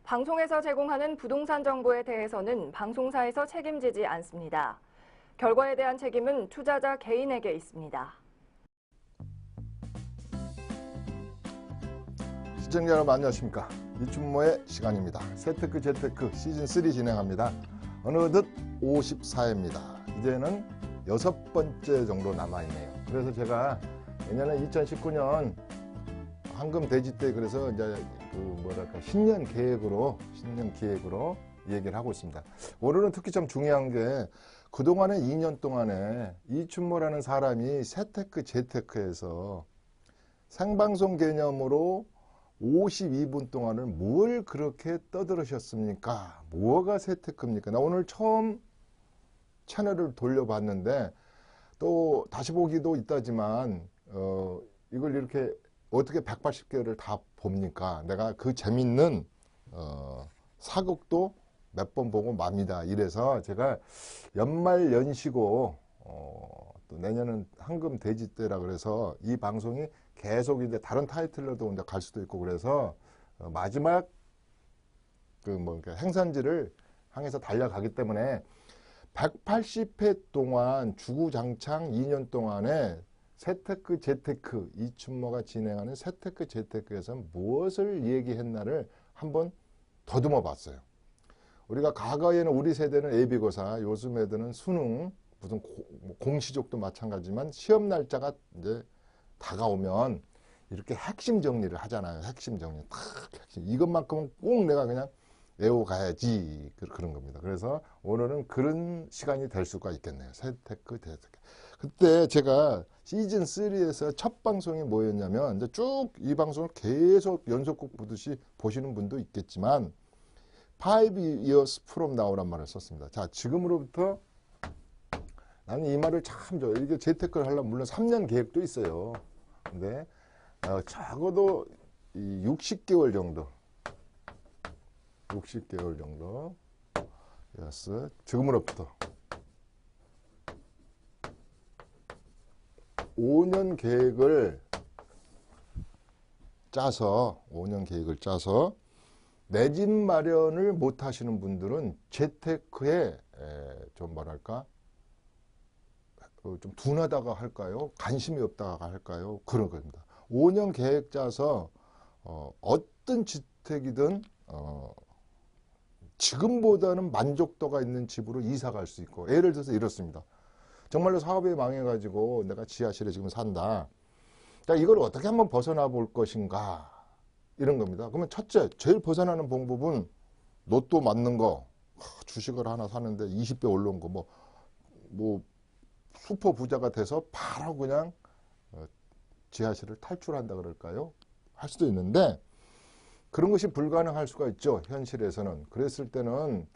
방송에서 제공하는 부동산 정보에 대해서는 방송사에서 책임지지 않습니다. 결과에 대한 책임은 투자자 개인에게 있습니다. 시청자 여러분 안녕하십니까. 이춘모의 시간입니다. 세테크 재테크 시즌3 진행합니다. 어느덧 54회입니다. 이제는 6번째 정도 남아있네요. 그래서 제가 내년에 2019년 황금 돼지 때 그래서 이제 신년 기획으로 얘기를 하고 있습니다. 오늘은 특히 좀 중요한 게 그동안의 2년 동안에 이춘모라는 사람이 세테크 재테크에서 생방송 개념으로 52분 동안을 뭘 그렇게 떠들으셨습니까? 뭐가 세테크입니까? 나 오늘 처음 채널을 돌려봤는데 또 다시 보기도 있다지만 이걸 이렇게 어떻게 180개를 다 봅니까? 내가 그 재밌는 사극도 몇 번 보고 맙니다. 이래서 제가 연말 연시고 또 내년은 황금 돼지 때라 그래서 이 방송이 계속 이제 다른 타이틀로도 이제 갈 수도 있고 그래서 마지막 행선지를 향해서 달려가기 때문에 180회 동안 주구장창 2년 동안에 세테크 재테크 이춘모가 진행하는 세테크 재테크에서 무엇을 얘기했나를 한번 더듬어 봤어요. 우리가 과거에는 우리 세대는 예비고사, 요즘 애들은 수능, 무슨 공시족도 마찬가지지만 시험 날짜가 이제 다가오면 이렇게 핵심 정리를 하잖아요. 핵심 정리. 핵심. 이것만큼은 꼭 내가 그냥 외워가야지. 그런 겁니다. 그래서 오늘은 그런 시간이 될 수가 있겠네요. 세테크, 재테크. 그때 제가 시즌3에서 첫 방송이 뭐였냐면 이제 쭉 이 방송을 계속 연속곡 보듯이 보시는 분도 있겠지만 5 years from now란 말을 썼습니다. 자, 지금으로부터 나는 이 말을 참 좋아요. 이게 재테크를 하려면 물론 3년 계획도 있어요. 근데 적어도 60개월 정도 60개월 정도 yes. 지금으로부터 5년 계획을 짜서 내 집 마련을 못 하시는 분들은 재테크에 좀 뭐랄까 좀 둔하다가 할까요? 관심이 없다가 할까요? 그런 겁니다. 5년 계획 짜서 어떤 주택이든 지금보다는 만족도가 있는 집으로 이사 갈 수 있고 예를 들어서 이렇습니다. 정말로 사업이 망해가지고 내가 지하실에 지금 산다. 자, 이걸 어떻게 한번 벗어나 볼 것인가 이런 겁니다. 그러면 첫째 제일 벗어나는 방법은 로또 맞는 거 주식을 하나 사는데 20배 올라온 거 뭐 슈퍼 부자가 돼서 바로 그냥 지하실을 탈출한다 그럴까요? 할 수도 있는데 그런 것이 불가능할 수가 있죠. 현실에서는. 그랬을 때는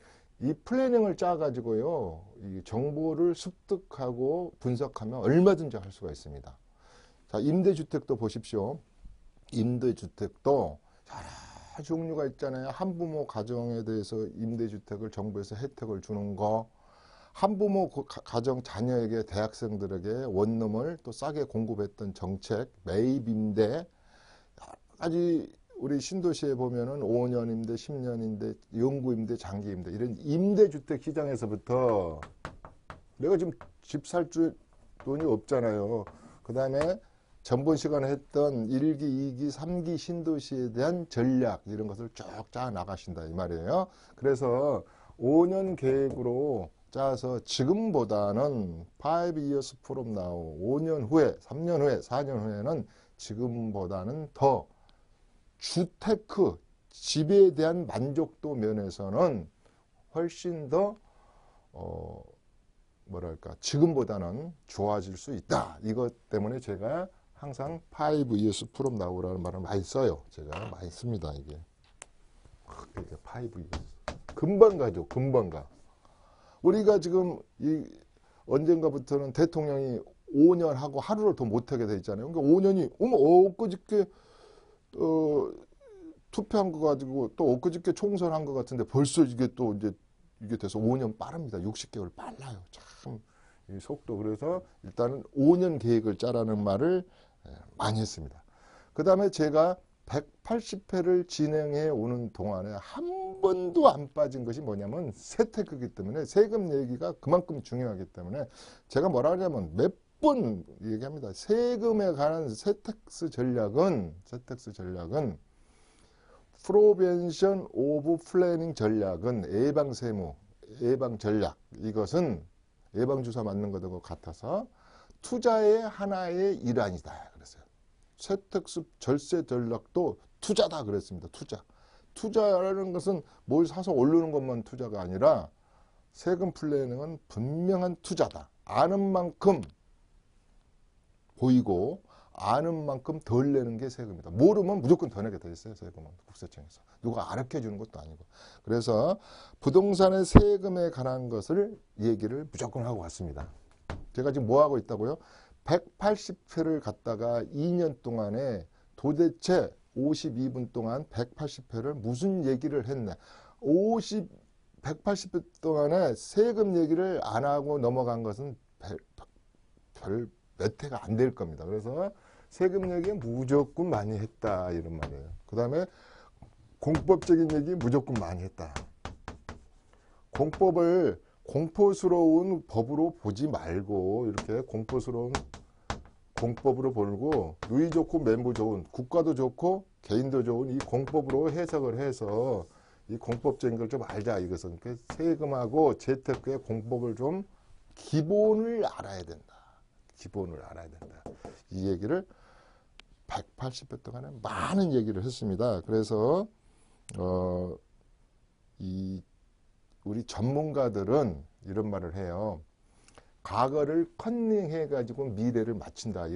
이 플래닝을 짜가지고요. 이 정보를 습득하고 분석하면 얼마든지 할 수가 있습니다. 자, 임대주택도 보십시오. 임대주택도 여러 종류가 있잖아요. 한부모 가정에 대해서 임대주택을 정부에서 혜택을 주는 거, 한부모 가정 자녀에게 대학생들에게 원룸을 또 싸게 공급했던 정책, 매입임대, 아주 우리 신도시에 보면은 5년 임대, 10년 임대, 영구 임대, 장기 임대 이런 임대주택 시장에서부터 내가 지금 집 살 돈이 없잖아요. 그 다음에 전번 시간에 했던 1기, 2기, 3기 신도시에 대한 전략 이런 것을 쭉 짜 나가신다 이 말이에요. 그래서 5년 계획으로 짜서 지금보다는 5 years from now, 5년 후에, 3년 후에, 4년 후에는 지금보다는 더 주테크, 집에 대한 만족도 면에서는 훨씬 더 뭐랄까 지금보다는 좋아질 수 있다. 이것 때문에 제가 항상 5 years from now라는 말을 많이 써요. 제가 많이 씁니다. 이게 5 years. 금방 가죠. 금방 가. 우리가 지금 언젠가부터는 대통령이 5년 하고 하루를 더 못하게 돼 있잖아요. 그러니까 5년이 엊그저께 투표한 거 가지고 또 엊그저께 총선한 거 같은데 벌써 이게 또 이제 이게 돼서 5년 빠릅니다. 60개월 빨라요. 참 이 속도. 그래서 일단은 5년 계획을 짜라는 말을 많이 했습니다. 그 다음에 제가 180회를 진행해 오는 동안에 한 번도 안 빠진 것이 뭐냐면 세테크이기 때문에 세금 얘기가 그만큼 중요하기 때문에 제가 뭐라 하냐면 몇 번 얘기합니다. 세금에 관한 세텍스 전략은 프로벤션 오브 플래닝 전략은 예방 세무, 예방 전략, 이것은 예방주사 맞는 것과 같아서 투자의 하나의 일환이다 그랬어요. 세텍스 절세 전략도 투자다 그랬습니다. 투자라는 것은 뭘 사서 오르는 것만 투자가 아니라 세금 플래닝은 분명한 투자다. 아는 만큼 보이고 아는 만큼 덜 내는 게 세금이다. 모르면 무조건 더 내게 돼 있어요. 세금은 국세청에서. 누가 가르쳐 주는 것도 아니고. 그래서 부동산의 세금에 관한 것을 얘기를 무조건 하고 왔습니다. 제가 지금 뭐 하고 있다고요? 180회를 갔다가 2년 동안에 도대체 52분 동안 180회를 무슨 얘기를 했네. 180회 동안에 세금 얘기를 안 하고 넘어간 것은 별 몇 회가 안 될 겁니다. 그래서 세금 얘기 무조건 많이 했다 이런 말이에요. 그 다음에 공법적인 얘기 무조건 많이 했다. 공법을 공포스러운 법으로 보지 말고 이렇게 공포스러운 공법으로 보고 누이 좋고 멤버 좋은 국가도 좋고 개인도 좋은 이 공법으로 해석을 해서 이 공법적인 걸 좀 알자 이것은. 세금하고 재테크의 공법을 좀 기본을 알아야 된다. 기본을 알아야 된다. 이 얘기를 180회 동안에 많은 얘기를 했습니다. 그래서 우리 전문가들은 이런 말을 해요. 과거를 컨닝해 가지고 미래를 맞춘다.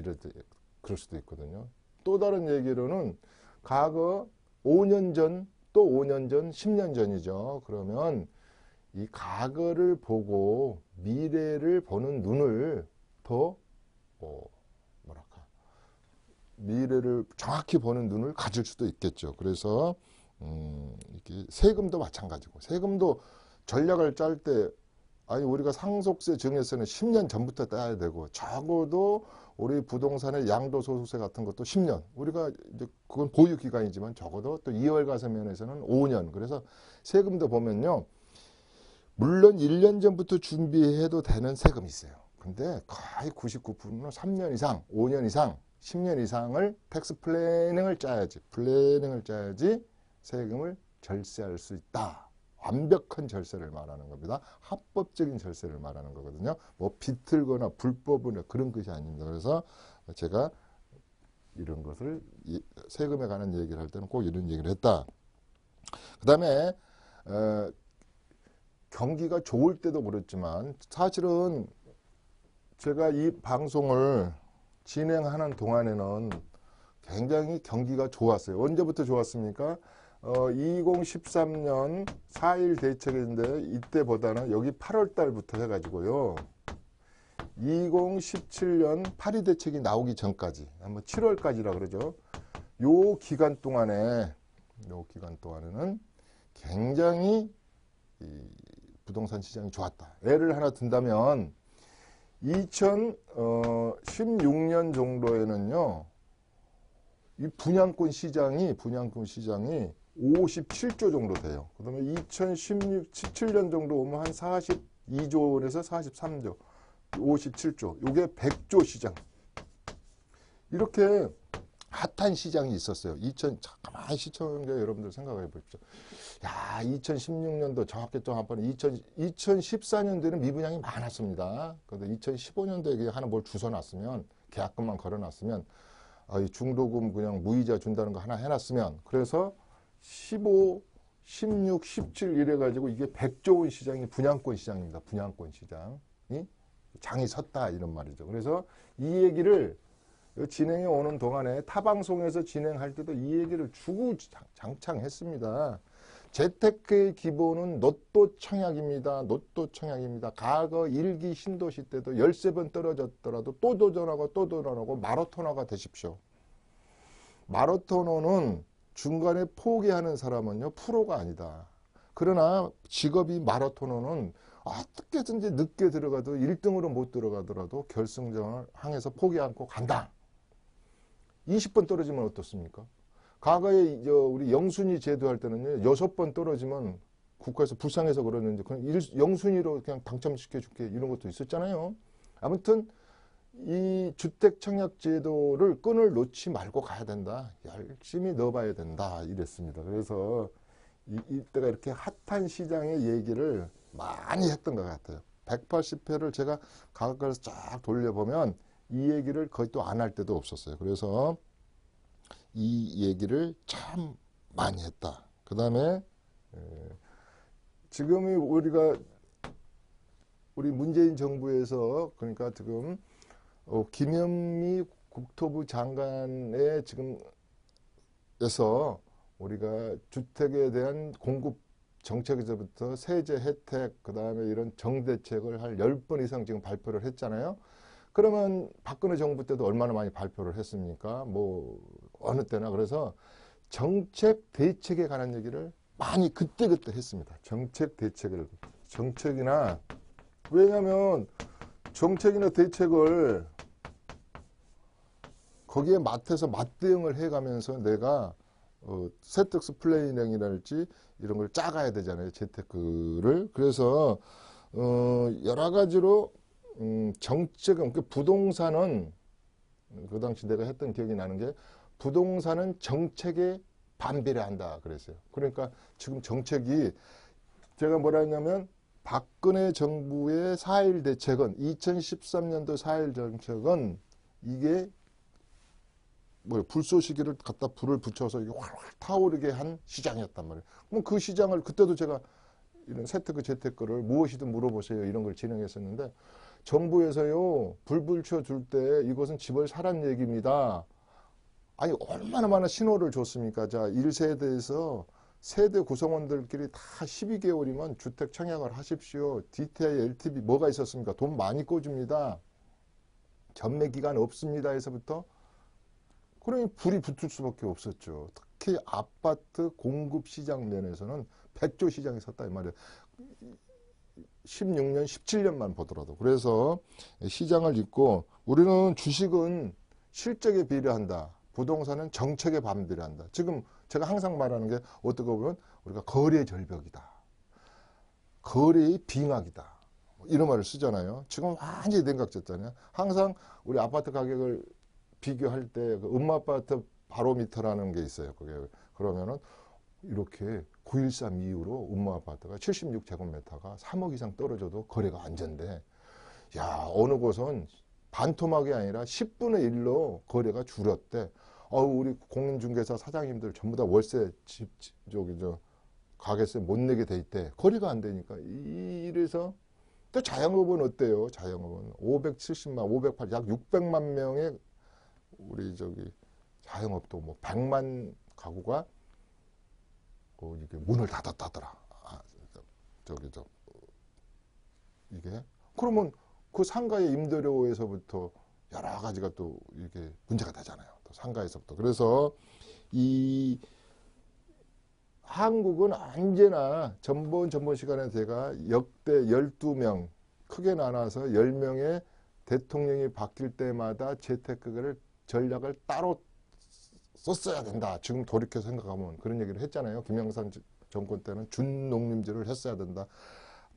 그럴 수도 있거든요. 또 다른 얘기로는 과거 5년 전, 또 5년 전, 10년 전이죠. 그러면 이 과거를 보고 미래를 보는 눈을 더 미래를 정확히 보는 눈을 가질 수도 있겠죠. 그래서 이렇게 세금도 마찬가지고 세금도 전략을 짤 때 아니 우리가 상속세 증여세는 10년 전부터 따야 되고 적어도 우리 부동산의 양도소득세 같은 것도 10년 우리가 이제 그건 보유 기간이지만 적어도 또 이월과세 면에서는 5년. 그래서 세금도 보면요 물론 1년 전부터 준비해도 되는 세금이 있어요. 근데 거의 99%는 3년 이상, 5년 이상, 10년 이상을 텍스 플래닝을 짜야지 세금을 절세할 수 있다. 완벽한 절세를 말하는 겁니다. 합법적인 절세를 말하는 거거든요. 뭐 비틀거나 불법이나 그런 것이 아닙니다. 그래서 제가 이런 것을 세금에 관한 얘기를 할 때는 꼭 이런 얘기를 했다. 그 다음에 경기가 좋을 때도 그렇지만 사실은 제가 이 방송을 진행하는 동안에는 굉장히 경기가 좋았어요. 언제부터 좋았습니까? 2013년 4.1 대책인데 이때보다는 여기 8월 달부터 해가지고요. 2017년 8.2 대책이 나오기 전까지, 한번 7월까지라 그러죠. 요 기간 동안에는 굉장히 이 부동산 시장이 좋았다. 예를 하나 든다면 2016년 정도에는요. 이 분양권 시장이 57조 정도 돼요. 그다음에 2017년 정도 오면 한 42조 원에서 43조, 57조. 요게 100조 시장. 이렇게 핫한 시장이 있었어요. 가만히 시청자 여러분들 생각해 보십시오. 야, 2016년도 정확히 또 한 번, 2014년도에는 미분양이 많았습니다. 그런데 2015년도에 하나 뭘 주워놨으면, 계약금만 걸어놨으면, 이 중도금 그냥 무이자 준다는 거 하나 해놨으면, 그래서 15, 16, 17 이래가지고 이게 100조 원 시장이 분양권 시장입니다. 분양권 시장이 장이 섰다 이런 말이죠. 그래서 이 얘기를 진행해 오는 동안에 타방송에서 진행할 때도 이 얘기를 주구장창 했습니다. 재테크의 기본은 노또 청약입니다. 노또 청약입니다. 과거 1기 신도시 때도 13번 떨어졌더라도 또 도전하고 마라토너가 되십시오. 마라토너는 중간에 포기하는 사람은요 프로가 아니다. 그러나 직업이 마라토너는 어떻게든지 늦게 들어가도 1등으로 못 들어가더라도 결승전을 향해서 포기 않고 간다. 20번 떨어지면 어떻습니까? 과거에 우리 영순위 제도할 때는요, 6번 떨어지면 국가에서 불쌍해서 그러는데 그냥 영순위로 그냥 당첨시켜 줄게 이런 것도 있었잖아요. 아무튼 이 주택 청약 제도를 끈을 놓지 말고 가야 된다. 열심히 넣어봐야 된다. 이랬습니다. 그래서 이때가 이렇게 핫한 시장의 얘기를 많이 했던 것 같아요. 180회를 제가 가까이서 쫙 돌려보면 이 얘기를 거의 또 안 할 때도 없었어요. 그래서 이 얘기를 참 많이 했다. 그 다음에 지금이 우리 문재인 정부에서 그러니까 지금 김현미 국토부 장관의 지금에서 우리가 주택에 대한 공급 정책에서부터 세제 혜택, 그 다음에 이런 정대책을 할 10번 이상 지금 발표를 했잖아요. 그러면 박근혜 정부 때도 얼마나 많이 발표를 했습니까? 뭐 어느 때나. 그래서 정책 대책에 관한 얘기를 많이 그때그때 했습니다. 정책이나 왜냐하면 정책이나 대책을 거기에 맞춰서 맞대응을 해가면서 내가 세택스 플래닝이랄지 이런 걸 짜가야 되잖아요. 재테크를. 그래서 여러 가지로 정책은 부동산은 그 당시 내가 했던 기억이 나는 게 부동산은 정책에 반비례한다 그랬어요. 그러니까 지금 정책이 제가 뭐라 했냐면 박근혜 정부의 4.1 대책은 2013년도 4.1 정책은 이게 불쏘시개를 갖다 불을 붙여서 이게 활활 타오르게 한 시장이었단 말이에요. 그럼 그 시장을 그때도 제가 이런 세테크 재테크를 무엇이든 물어보세요 이런 걸 진행했었는데 정부에서요 불 붙여줄 때 이것은 집을 사란 얘기입니다. 아니 얼마나 많은 신호를 줬습니까? 자 1세대에서 세대 구성원들끼리 다 12개월이면 주택 청약을 하십시오. DTI, LTV 뭐가 있었습니까? 돈 많이 꿔줍니다. 전매 기간 없습니다. 에서부터 그러니 불이 붙을 수밖에 없었죠. 특히 아파트 공급 시장 면에서는 백조 시장이 섰다 이 말이에요. 16년, 17년만 보더라도. 그래서 시장을 잊고 우리는 주식은 실적에 비례한다. 부동산은 정책에 반비례한다. 지금 제가 항상 말하는 게 어떻게 보면 우리가 거래 절벽이다. 거래의 빙하기다. 이런 말을 쓰잖아요. 지금 완전히 냉각졌잖아요. 항상 우리 아파트 가격을 비교할 때 그 음마아파트 바로미터라는 게 있어요. 그게 그러면은 이렇게 9.13 이후로 음마아파트가 76제곱미터가 3억 이상 떨어져도 거래가 안전돼. 야 어느 곳은 반토막이 아니라 10분의 1로 거래가 줄었대. 우리 공인중개사 사장님들 전부 다 월세 가게세 못 내게 돼 있대. 거래가 안 되니까. 이래서 또 자영업은 어때요? 자영업은 570만, 508, 약 600만 명의 우리 자영업도 뭐 100만 가구가 이게 문을 닫았다더라. 이게 그러면 그 상가의 임대료에서부터 여러 가지가 또 이게 문제가 되잖아요. 또 상가에서부터. 그래서 이 한국은 언제나 전번 시간에 제가 역대 12명 크게 나눠서 10명의 대통령이 바뀔 때마다 재테크를 전략을 따로 썼어야 된다. 지금 돌이켜 생각하면 그런 얘기를 했잖아요. 김영삼 정권 때는 준농림지를 했어야 된다.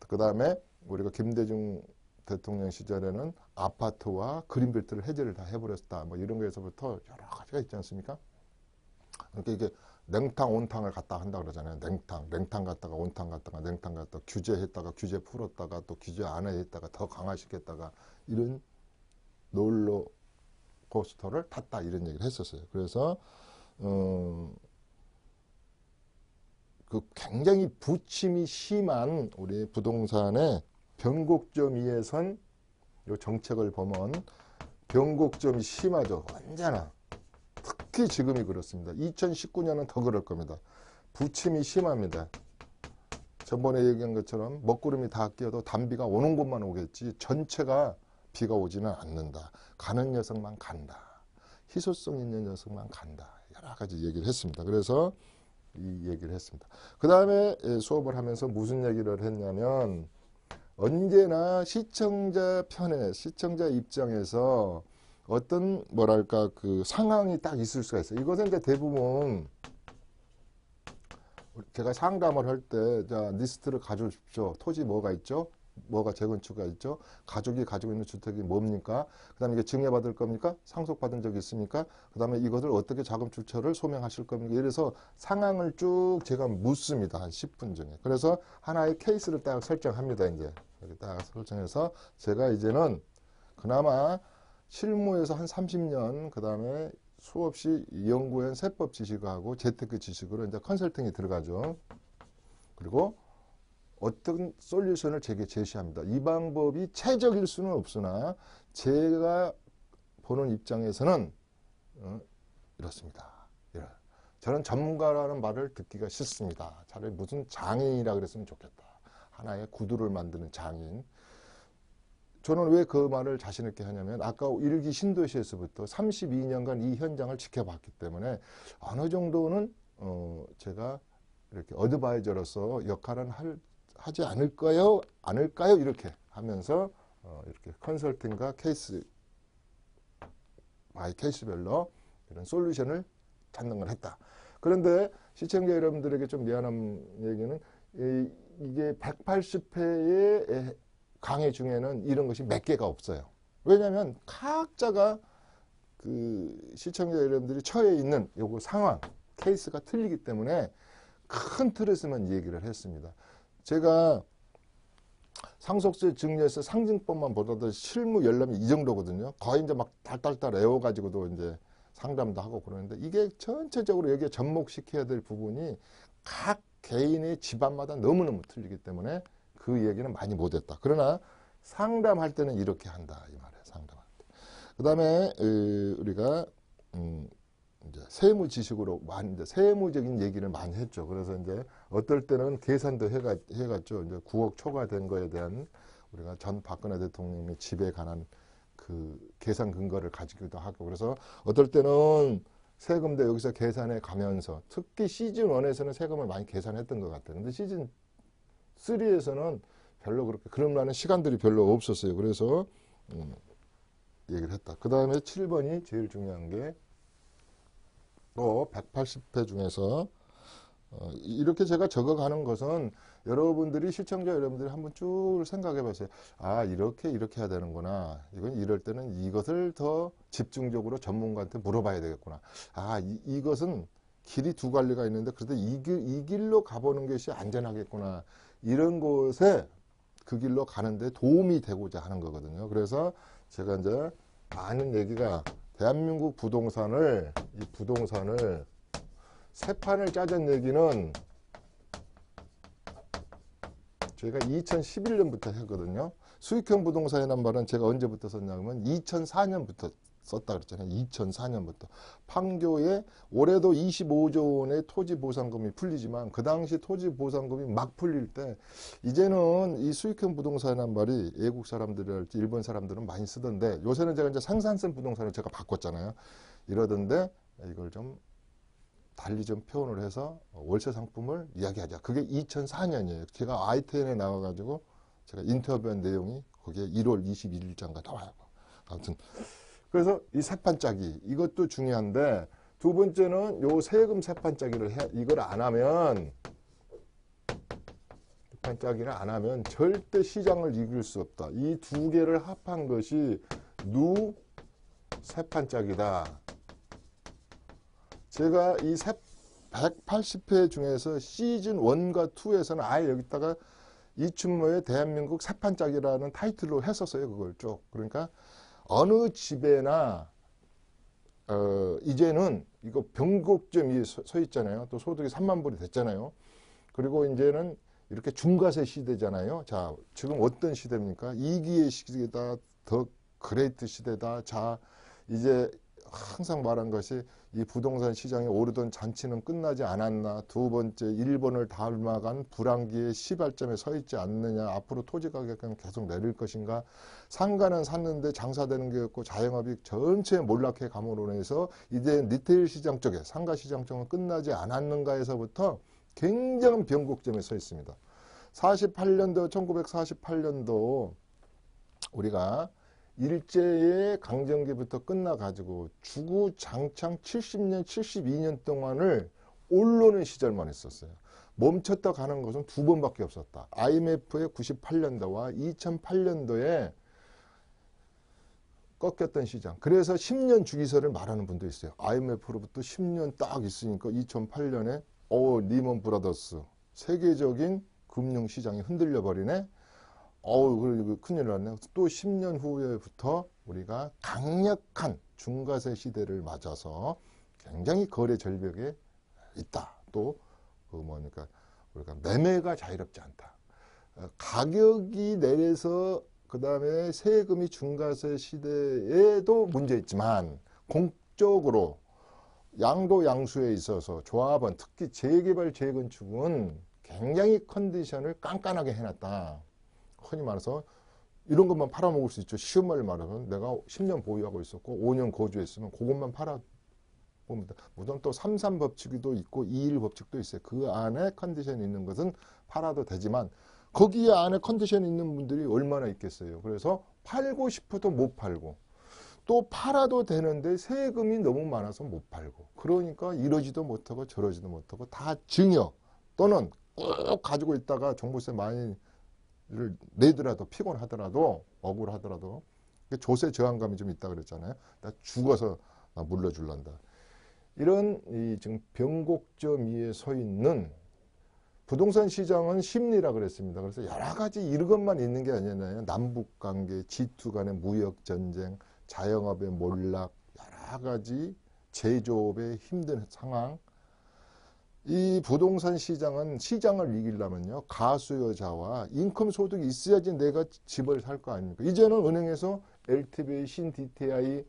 그 다음에 우리가 김대중 대통령 시절에는 아파트와 그린벨트를 해제를 다 해버렸다. 뭐 이런 거에서부터 여러 가지가 있지 않습니까? 그러니까 이게 냉탕, 온탕을 갖다 한다 그러잖아요. 냉탕 갔다가 온탕 갔다가 냉탕 갔다가 규제했다가 규제 풀었다가 또 규제 안 했다가 더 강화시켰다가 이런 롤러 코스터를 탔다 이런 얘기를 했었어요. 그래서 그 굉장히 부침이 심한 우리 부동산의 변곡점 위에선 이 정책을 보면 변곡점이 심하죠. 언제나. 특히 지금이 그렇습니다. 2019년은 더 그럴 겁니다. 부침이 심합니다. 전번에 얘기한 것처럼 먹구름이 다 끼어도 단비가 오는 곳만 오겠지 전체가 비가 오지는 않는다. 가는 녀석만 간다. 희소성 있는 녀석만 간다. 여러 가지 얘기를 했습니다. 그래서 이 얘기를 했습니다. 그 다음에 수업을 하면서 무슨 얘기를 했냐면 언제나 시청자 편에, 시청자 입장에서 어떤 뭐랄까 그 상황이 딱 있을 수가 있어요. 이것은 이제 대부분 제가 상담을 할 때, 자, 리스트를 가져오십시오. 토지 뭐가 있죠? 뭐가 재건축가 있죠? 가족이 가지고 있는 주택이 뭡니까? 그 다음에 이게 증여받을 겁니까? 상속받은 적이 있습니까? 그 다음에 이것을 어떻게 자금 출처를 소명하실 겁니까? 이래서 상황을 쭉 제가 묻습니다. 한 10분 중에. 그래서 하나의 케이스를 딱 설정합니다. 이제. 이렇게 딱 설정해서 제가 이제는 그나마 실무에서 한 30년, 그 다음에 수없이 연구한 세법 지식하고 재테크 지식으로 이제 컨설팅이 들어가죠. 그리고 어떤 솔루션을 제게 제시합니다. 이 방법이 최적일 수는 없으나 제가 보는 입장에서는 이렇습니다. 저는 전문가라는 말을 듣기가 싫습니다. 차라리 무슨 장인이라 그랬으면 좋겠다. 하나의 구두를 만드는 장인. 저는 왜 그 말을 자신 있게 하냐면 아까 일기 신도시에서부터 32년간 이 현장을 지켜봤기 때문에 어느 정도는 제가 이렇게 어드바이저로서 역할은 하지 않을까요? 이렇게 하면서 이렇게 컨설팅과 케이스 바이 케이스별로 이런 솔루션을 찾는 걸 했다. 그런데 시청자 여러분들에게 좀 미안한 얘기는 이게 180회의 강의 중에는 이런 것이 몇 개가 없어요. 왜냐하면 각자가 그 시청자 여러분들이 처해 있는 요거 상황, 케이스가 틀리기 때문에 큰 틀에서만 얘기를 했습니다. 제가 상속세 증여세 상징법만 보다도 실무 열람이 이 정도거든요. 거의 이제 막 달달달 외워가지고도 이제 상담도 하고 그러는데 이게 전체적으로 여기에 접목시켜야 될 부분이 각 개인의 집안마다 너무너무 틀리기 때문에 그 얘기는 많이 못했다. 그러나 상담할 때는 이렇게 한다 이 말이에요. 상담할 때. 그 다음에 우리가 이제 세무 지식으로 많이 이제 세무적인 얘기를 많이 했죠. 그래서 이제 어떨 때는 계산도 해갔죠. 이제 9억 초과된 거에 대한 우리가 전 박근혜 대통령의 집에 관한 그 계산 근거를 가지기도 하고 그래서 어떨 때는 세금도 여기서 계산해 가면서 특히 시즌 1에서는 세금을 많이 계산했던 것 같아요. 근데 시즌 3에서는 별로 그렇게 그러려는 시간들이 별로 없었어요. 그래서 얘기를 했다. 그 다음에 7번이 제일 중요한 게 또 180회 중에서 이렇게 제가 적어가는 것은 여러분들이 시청자 여러분들이 한번 쭉 생각해 보세요. 아 이렇게 해야 되는구나. 이건 이럴 때는 이것을 더 집중적으로 전문가한테 물어봐야 되겠구나. 아 이것은 길이 두 갈래가 있는데 그래도 이 길로 가보는 것이 안전하겠구나. 이런 곳에 그 길로 가는데 도움이 되고자 하는 거거든요. 그래서 제가 이제 많은 얘기가 대한민국 부동산을 세 판을 짜잔 얘기는 저희가 2011년부터 했거든요. 수익형 부동산이라는 말은 제가 언제부터 썼냐면 2004년부터 썼다 그랬잖아요. 2004년부터. 판교에 올해도 25조 원의 토지보상금이 풀리지만 그 당시 토지보상금이 막 풀릴 때 이제는 이 수익형 부동산이라는 말이 외국 사람들이랄지 일본 사람들은 많이 쓰던데 요새는 제가 이제 생산성 부동산을 제가 바꿨잖아요. 이러던데 이걸 좀 달리 좀 표현을 해서 월세 상품을 이야기하자. 그게 2004년이에요. 제가 i10에 나와가지고 제가 인터뷰한 내용이 거기에 1월 21일자인가 나와요. 아무튼 그래서 이 세판 짜기 이것도 중요한데 두 번째는 요 세금 세판 짜기를 이걸 안 하면 세판 짜기를 안 하면 절대 시장을 이길 수 없다. 이 두 개를 합한 것이 누 세판 짜기다. 제가 이 180회 중에서 시즌 1과 2에서는 아예 여기다가 이춘모의 대한민국 세판 짜기라는 타이틀로 했었어요. 그걸 쭉. 그러니까 어느 집에나 이제는 이거 변곡점이 서 있잖아요. 또 소득이 3만 불이 됐잖아요. 그리고 이제는 이렇게 중과세 시대잖아요. 자, 지금 어떤 시대입니까? 2기의 시대다, 더 그레이트 시대다. 자, 이제 항상 말한 것이 이 부동산 시장에 오르던 잔치는 끝나지 않았나. 두 번째, 일본을 닮아간 불황기의 시발점에 서 있지 않느냐. 앞으로 토지 가격은 계속 내릴 것인가. 상가는 샀는데 장사되는 게 없고 자영업이 전체 몰락해 감으로 인해서 이제 리테일 시장 쪽에 상가 시장 쪽은 끝나지 않았는가에서부터 굉장한 변곡점에 서 있습니다. 48년도 1948년도 우리가 일제의 강점기부터 끝나가지고 주구장창 70년, 72년 동안을 오르는 시절만 있었어요. 멈췄다 가는 것은 두 번밖에 없었다. IMF의 98년도와 2008년도에 꺾였던 시장. 그래서 10년 주기설을 말하는 분도 있어요. IMF로부터 10년 딱 있으니까 2008년에 리먼 브라더스 세계적인 금융시장이 흔들려 버리네. 그리고 큰일 났네. 또 10년 후에부터 우리가 강력한 중과세 시대를 맞아서 굉장히 거래 절벽에 있다. 또 뭐니까 우리가 매매가 자유롭지 않다. 가격이 내려서 그 다음에 세금이 중과세 시대에도 문제 있지만 공적으로 양도 양수에 있어서 조합원 특히 재개발 재건축은 굉장히 컨디션을 깐깐하게 해놨다. 흔히 말해서 이런 것만 팔아먹을 수 있죠. 쉬운 말로 말하면 내가 10년 보유하고 있었고 5년 거주했으면 그것만 팔아봅니다. 물론 또 3.3 법칙도 있고 2.1 법칙도 있어요. 그 안에 컨디션이 있는 것은 팔아도 되지만 거기 안에 컨디션이 있는 분들이 얼마나 있겠어요. 그래서 팔고 싶어도 못 팔고 또 팔아도 되는데 세금이 너무 많아서 못 팔고 그러니까 이러지도 못하고 저러지도 못하고 다 증여 또는 꼭 가지고 있다가 종부세 많이 를 내더라도 피곤하더라도 억울하더라도 조세 저항감이 좀 있다 그랬잖아요. 나 죽어서 물러줄란다. 이런 이 지금 변곡점 위에 서 있는 부동산 시장은 심리라 그랬습니다. 그래서 여러 가지 이런 것만 있는 게 아니잖아요. 남북 관계, G2 간의 무역 전쟁, 자영업의 몰락, 여러 가지 제조업의 힘든 상황. 이 부동산 시장은 시장을 이기려면요. 가수요자와 인컴 소득이 있어야지 내가 집을 살 거 아닙니까? 이제는 은행에서 LTV, 신DTI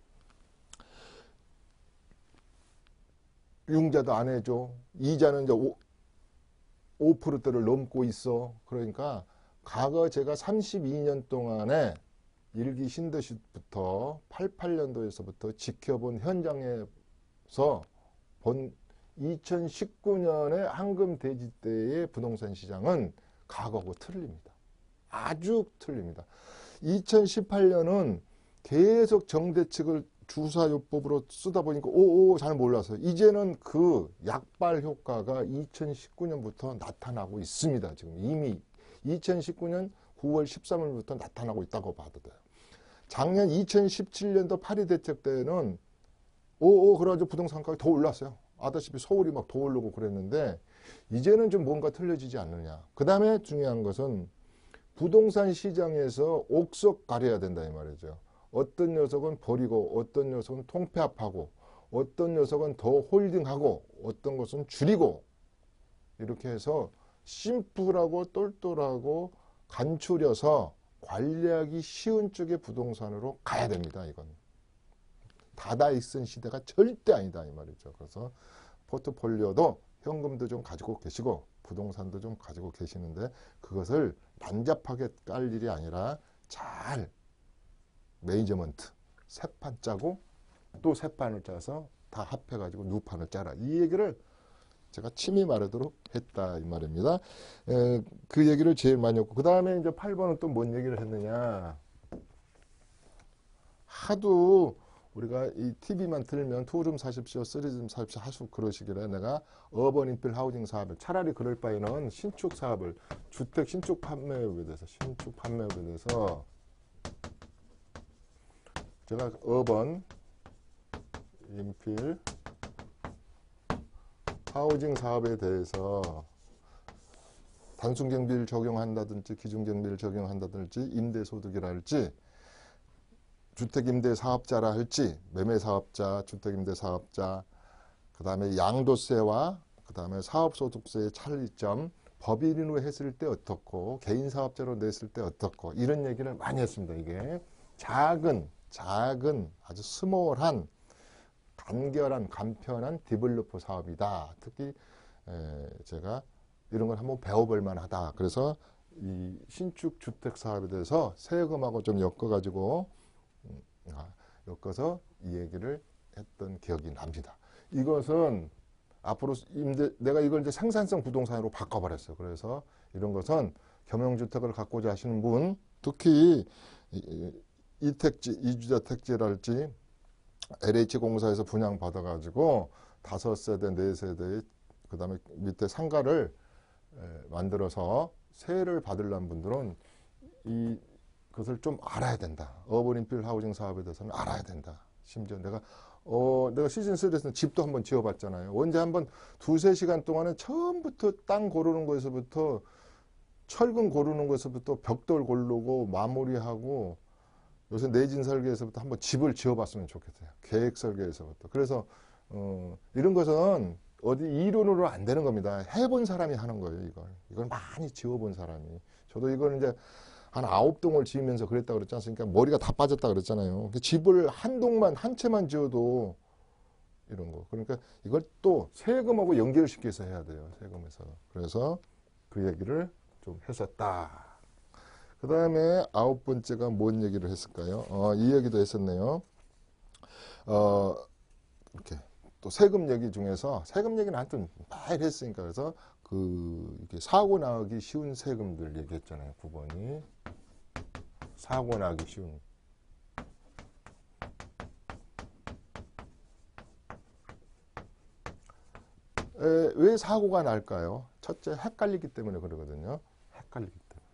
융자도 안 해줘. 이자는 이제 5%대를 넘고 있어. 그러니까 과거 제가 32년 동안에 일기 신도시부터 88년도에서부터 지켜본 현장에서 본 2019년의 황금 대지 때의 부동산 시장은 과거하고 틀립니다. 아주 틀립니다. 2018년은 계속 정대책을 주사요법으로 쓰다 보니까 잘 몰랐어요. 이제는 그 약발 효과가 2019년부터 나타나고 있습니다. 지금 이미 2019년 9월 13일부터 나타나고 있다고 봐도 돼요. 작년 2017년도 파리 대책 때는 그래가지고 부동산 가격이 더 올랐어요. 아다시피 서울이 막 더 오르고 그랬는데 이제는 좀 뭔가 틀려지지 않느냐. 그 다음에 중요한 것은 부동산 시장에서 옥석 가려야 된다 이 말이죠. 어떤 녀석은 버리고 어떤 녀석은 통폐합하고 어떤 녀석은 더 홀딩하고 어떤 것은 줄이고 이렇게 해서 심플하고 똘똘하고 간추려서 관리하기 쉬운 쪽의 부동산으로 가야 됩니다. 이건. 다다익선 시대가 절대 아니다 이 말이죠. 그래서 포트폴리오도 현금도 좀 가지고 계시고 부동산도 좀 가지고 계시는데 그것을 난잡하게 깔 일이 아니라 잘 매니저먼트 세 판 짜고 또 세 판을 짜서 다 합해가지고 누판을 짜라. 이 얘기를 제가 침이 마르도록 했다 이 말입니다. 그 얘기를 제일 많이 했고 그 다음에 이제 8번은 또 뭔 얘기를 했느냐. 하도 우리가 이 TV만 틀면 2룸 사십시오, 3룸 사십시오 하시고 그러시길래 내가 어번 인필 하우징 사업을 차라리 그럴 바에는 신축 사업을 주택 신축 판매업에 대해서 제가 어번 인필 하우징 사업에 대해서 단순경비를 적용한다든지 기준경비를 적용한다든지 임대소득이랄지 주택임대사업자라 할지 매매사업자, 주택임대사업자 그 다음에 양도세와 그 다음에 사업소득세의 차이점 법인으로 했을 때 어떻고 개인사업자로 냈을 때 어떻고 이런 얘기를 많이 했습니다. 이게 작은 아주 스몰한 간결한 간편한 디벨로퍼 사업이다. 특히 제가 이런 걸 한번 배워볼 만하다. 그래서 이 신축 주택 사업에 대해서 세금하고 좀 엮어가지고 엮어서 이 얘기를 했던 기억이 납니다. 이것은 앞으로 내가 이걸 이제 생산성 부동산으로 바꿔버렸어요. 그래서 이런 것은 겸용주택을 갖고자 하시는 분, 특히 이택지, 이주자택지랄지 LH공사에서 분양받아가지고 5세대, 4세대, 그 다음에 밑에 상가를 만들어서 세를 받으려는 분들은 그것을 좀 알아야 된다. 어번 인필 하우징 사업에 대해서는 알아야 된다. 심지어 내가 시즌3에서는 집도 한번 지어봤잖아요. 언제 한번 2-3시간 동안에 처음부터 땅 고르는 거에서부터 철근 고르는 거에서부터 벽돌 고르고 마무리하고 요새 내진 설계에서부터 한번 집을 지어봤으면 좋겠어요. 계획 설계에서부터. 그래서 이런 것은 어디 이론으로 안 되는 겁니다. 해본 사람이 하는 거예요, 이걸. 이걸 많이 지어본 사람이. 저도 이걸 이제 한 9동을 지으면서 그랬다 그랬지 않습니까? 머리가 다 빠졌다 그랬잖아요. 집을 한 채만 지어도 이런 거. 그러니까 이걸 또 세금하고 연결시켜서 해야 돼요, 세금에서. 그래서 그 얘기를 좀 했었다. 그 다음에 9번째가 뭔 얘기를 했을까요? 이 얘기도 했었네요. 이렇게 또 세금 얘기 중에서 세금 얘기는 하여튼 많이 했으니까 그래서 이렇게 사고 나기 쉬운 세금들 얘기했잖아요. 9번이 사고 나기 쉬운. 왜 사고가 날까요? 첫째, 헷갈리기 때문에 그러거든요. 헷갈리기 때문에.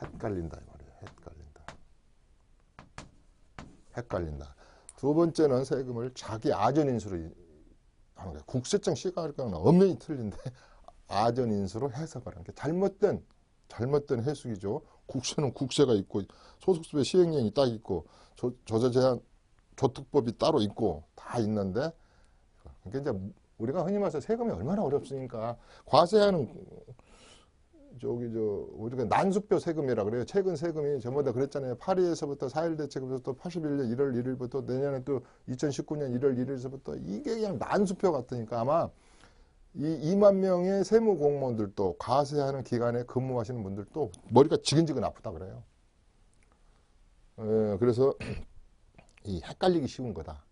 헷갈린다 이 말이에요. 헷갈린다. 두 번째는 세금을 자기 아전인수로 하는 거예요. 국세청 시가활과는 엄연히 틀린데 아전인수로 해석을 하는 게 잘못된 해석이죠. 국세는 국세가 있고 소득세의 시행령이 딱 있고 조세제한 조특법이 따로 있고 다 있는데 그러니까 이제 우리가 흔히 말해서 세금이 얼마나 어렵습니까? 과세하는 우리가 난수표 세금이라 그래요. 최근 세금이 전부 다 그랬잖아요. 8.2에서부터 4.1 대책부터 81년 1월 1일부터 내년에 또 2019년 1월 1일서부터 이게 그냥 난수표 같으니까 아마 이 2만 명의 세무 공무원들도 과세하는 기간에 근무하시는 분들도 머리가 지근지근 아프다 그래요. 그래서 이 헷갈리기 쉬운 거다.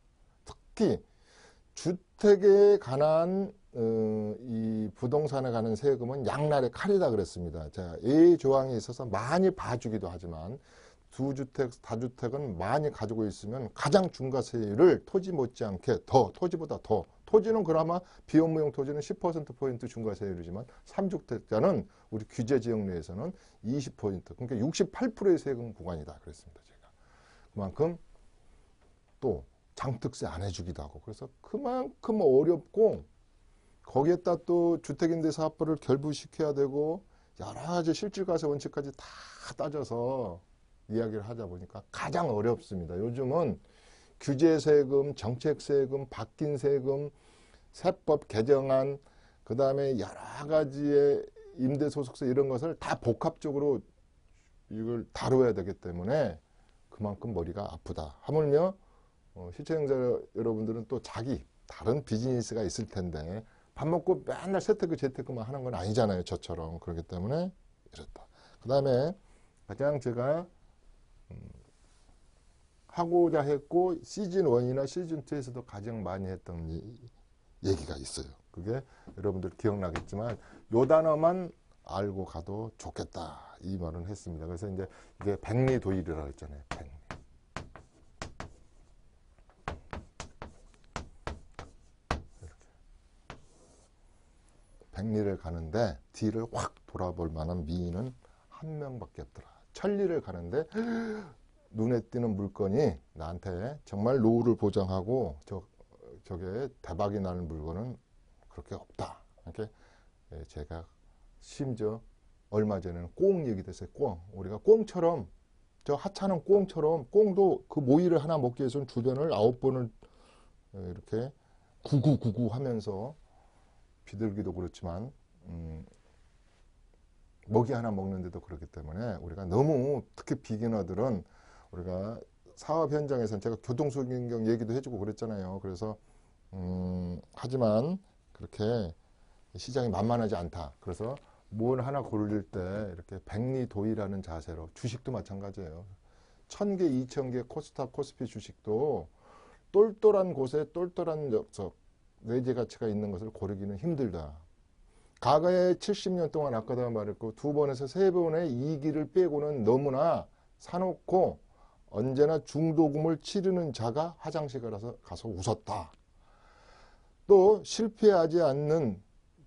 특히 주택에 관한 이 부동산에 관한 세금은 양날의 칼이다 그랬습니다. 자, 이 조항에 있어서 많이 봐주기도 하지만 2주택, 다주택은 많이 가지고 있으면 가장 중과세율을 토지 못지않게 토지보다 더. 토지는 그나마 비업무용 토지는 10%포인트 중과세율이지만 3주택자는 우리 규제지역 내에서는 20%, 그러니까 68%의 세금 구간이다 그랬습니다. 제가. 그만큼 또 장특세 안 해주기도 하고 그래서 그만큼 어렵고 거기에다 또 주택임대사업부를 결부시켜야 되고 여러 가지 실질과세 원칙까지 다 따져서 이야기를 하다 보니까 가장 어렵습니다. 요즘은 규제세금, 정책세금, 바뀐 세금, 세법 개정안, 그 다음에 여러 가지의 임대소득세 이런 것을 다 복합적으로 이걸 다뤄야 되기 때문에 그만큼 머리가 아프다. 하물며 시청자 여러분들은 또 자기 다른 비즈니스가 있을 텐데 밥 먹고 맨날 세테크 재테크만 하는 건 아니잖아요. 저처럼. 그렇기 때문에 이렇다. 그 다음에 가장 제가 하고자 했고 시즌1이나 시즌2에서도 가장 많이 했던 얘기가 있어요. 그게 여러분들 기억나겠지만 요 단어만 알고 가도 좋겠다. 이 말은 했습니다. 그래서 이제 이게 백리도일이라고 했잖아요. 백리를 가는데 뒤를 확 돌아볼 만한 미인은 한 명밖에 없더라. 천리를 가는데 눈에 띄는 물건이 나한테 정말 노후를 보장하고 저게 대박이 나는 물건은 그렇게 없다. 이렇게 제가 심지어 얼마 전에는 꽁 얘기도 했어요. 꽁. 우리가 꽁처럼 저 하찮은 꽁처럼 꽁도 그 모이를 하나 먹기 위해서는 주변을 9번을 이렇게 구구구구 하면서 비둘기도 그렇지만 먹이 하나 먹는데도 그렇기 때문에 우리가 너무 특히 비기너들은 우리가 사업 현장에서는 제가 교통수경경 얘기도 해주고 그랬잖아요. 그래서 하지만 그렇게 시장이 만만하지 않다. 그래서 뭘 하나 고를 때 이렇게 백리도의라는 자세로 주식도 마찬가지예요. 1000개, 2000개 코스닥, 코스피 주식도 똘똘한 곳에 똘똘한 녀석 외제 가치가 있는 것을 고르기는 힘들다. 과거에 70년 동안 아까도 말했고 2번에서 3번의 이익을 빼고는 너무나 사놓고 언제나 중도금을 치르는 자가 화장실 가서 웃었다. 또 실패하지 않는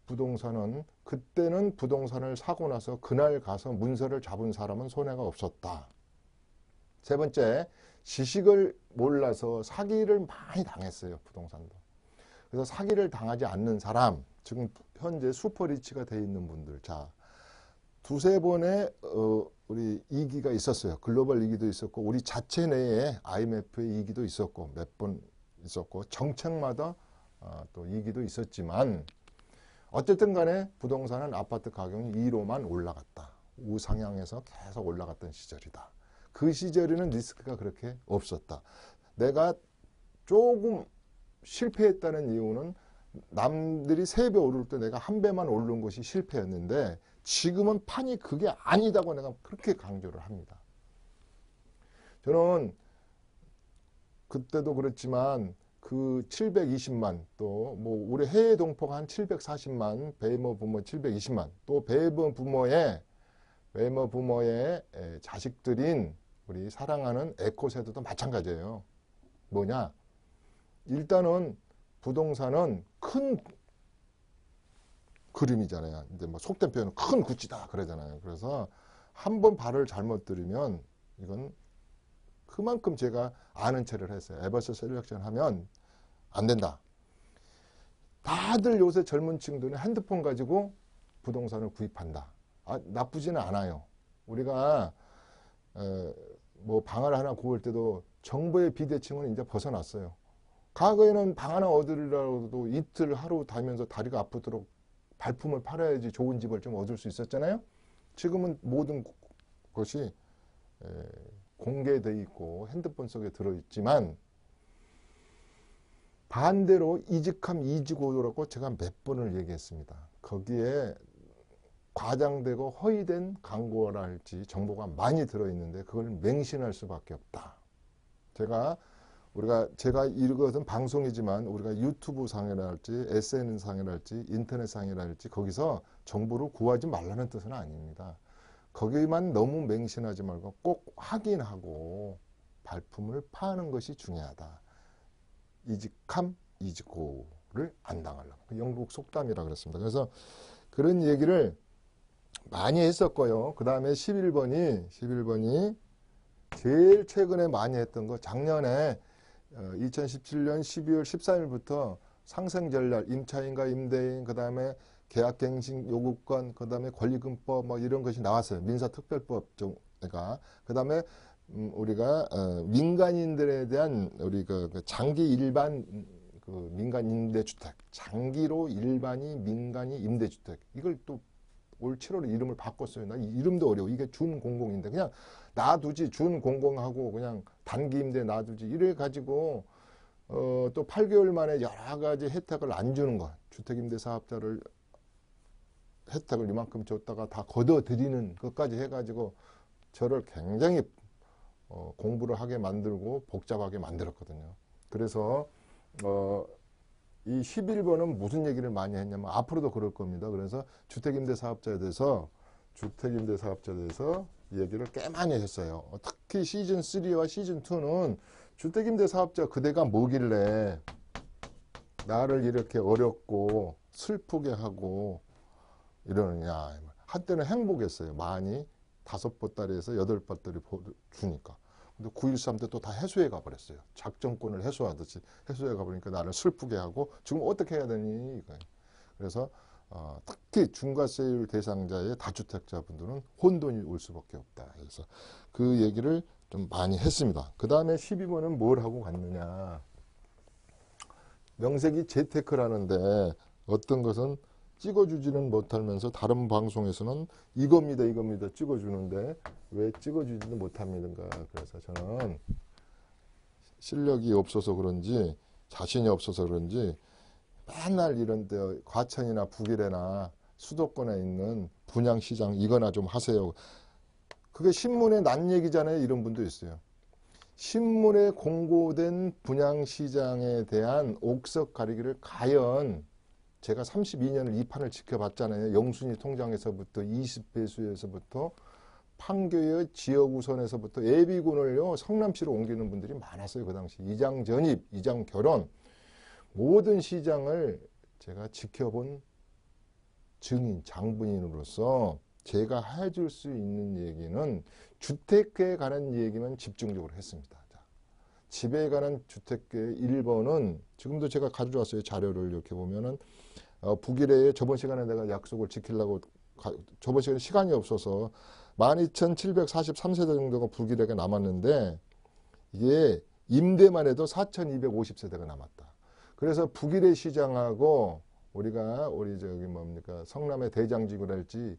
부동산은 그때는 부동산을 사고 나서 그날 가서 문서를 잡은 사람은 손해가 없었다. 세 번째, 지식을 몰라서 사기를 많이 당했어요. 부동산도. 그래서 사기를 당하지 않는 사람, 지금 현재 슈퍼리치가 돼 있는 분들. 자, 2-3번의 우리 이기가 있었어요. 글로벌 이기도 있었고 우리 자체 내에 IMF의 이기도 있었고 몇 번 있었고 정책마다 또 이기도 있었지만 어쨌든 간에 부동산은 아파트 가격이 2로만 올라갔다. 우상향해서 계속 올라갔던 시절이다. 그 시절에는 리스크가 그렇게 없었다. 내가 조금 실패했다는 이유는 남들이 3배 오를 때 내가 1배만 오른 것이 실패였는데 지금은 판이 그게 아니다고 내가 그렇게 강조를 합니다. 저는 그때도 그렇지만 그 720만 또 뭐 우리 해외 동포가 한 740만 베이머 부모 720만 또 베이머 부모의 자식들인 우리 사랑하는 에코 세대도 마찬가지예요. 뭐냐? 일단은 부동산은 큰 그림이잖아요. 근데 뭐 속된 표현은 큰 구찌다 그러잖아요. 그래서 한번 발을 잘못 들이면 이건 그만큼 제가 아는 체를 했어요. 에버스 셀렉션 하면 안 된다. 다들 요새 젊은 층들은 핸드폰 가지고 부동산을 구입한다. 나쁘지는 않아요. 우리가 뭐 방을 하나 구할 때도 정부의 비대칭은 이제 벗어났어요. 과거에는 방 하나 얻으려고 이틀 하루 다니면서 다리가 아프도록 발품을 팔아야지 좋은 집을 좀 얻을 수 있었잖아요. 지금은 모든 것이 공개되어 있고 핸드폰 속에 들어있지만 반대로 이직함 이직오도라고 제가 몇 번을 얘기했습니다. 거기에 과장되고 허위된 광고라 할지 정보가 많이 들어있는데 그걸 맹신할 수밖에 없다. 제가 이것은 방송이지만 우리가 유튜브 상이라 할지 SNS 상이라 할지 인터넷 상이라 할지 거기서 정보를 구하지 말라는 뜻은 아닙니다. 거기만 너무 맹신하지 말고 꼭 확인하고 발품을 파는 것이 중요하다. 이직함 이직고를 안 당하려고. 영국 속담이라 그랬습니다. 그래서 그런 얘기를 많이 했었고요. 그 다음에 11번이 제일 최근에 많이 했던 거 작년에 2017년 12월 13일부터 상생전략, 임차인과 임대인, 그 다음에 계약갱신 요구권, 그 다음에 권리금법 뭐 이런 것이 나왔어요. 민사특별법 그러니까 그 다음에 우리가 민간인들에 대한 우리 그 장기 일반 그 민간 임대주택, 장기로 일반이 민간이 임대주택 이걸 또 올 7월에 이름을 바꿨어요. 나 이름도 어려워. 이게 준공공인데 그냥 놔두지 준공공하고 그냥 단기 임대 놔두지 이래 가지고 또 8개월 만에 여러 가지 혜택을 안 주는 거. 주택임대 사업자를 혜택을 이만큼 줬다가 다 걷어들이는 것까지 해가지고 저를 굉장히 공부를 하게 만들고 복잡하게 만들었거든요. 그래서 이 11번은 무슨 얘기를 많이 했냐면 앞으로도 그럴 겁니다. 그래서 주택임대 사업자에 대해서 얘기를 꽤 많이 했어요. 특히 시즌 3와 시즌 2는 주택임대 사업자 그대가 뭐길래 나를 이렇게 어렵고 슬프게 하고 이러느냐. 한때는 행복했어요. 많이 5보따리에서 8보따리 주니까. 근데 9.13 때 또 다 해소해 가버렸어요. 작전권을 해소하듯이 해소해 가버리니까 나를 슬프게 하고 지금 어떻게 해야 되니? 그래서 특히 중과세율 대상자의 다주택자분들은 혼돈이 올 수밖에 없다. 그래서 그 얘기를 좀 많이 했습니다. 그 다음에 12번은 뭘 하고 갔느냐. 명색이 재테크라는데 어떤 것은 찍어주지는 못하면서 다른 방송에서는 이겁니다 찍어주는데 왜 찍어주지는 못합니까? 그래서 저는 실력이 없어서 그런지 자신이 없어서 그런지 맨날 이런 데 과천이나 북일에나 수도권에 있는 분양시장 이거나 좀 하세요. 그게 신문에 난 얘기잖아요. 이런 분도 있어요. 신문에 공고된 분양시장에 대한 옥석 가리기를 과연 제가 32년을 이 판을 지켜봤잖아요. 영순위 통장에서부터 20배수에서부터 판교의 지역 우선에서부터 예비군을요 성남시로 옮기는 분들이 많았어요. 그 당시 이장 전입, 이장 결혼 모든 시장을 제가 지켜본 증인, 장본인으로서 제가 해줄 수 있는 얘기는 주택에 관한 얘기만 집중적으로 했습니다. 자, 집에 관한 주택계 1번은 지금도 제가 가져왔어요. 자료를 이렇게 보면은 북일에 저번 시간에 내가 약속을 지키려고 저번 시간에 시간이 없어서 12,743세대 정도가 북일에가 남았는데 이게 임대만 해도 4,250세대가 남았다. 그래서 북일의 시장하고 우리가 우리 저기 뭡니까 성남의 대장지구랄지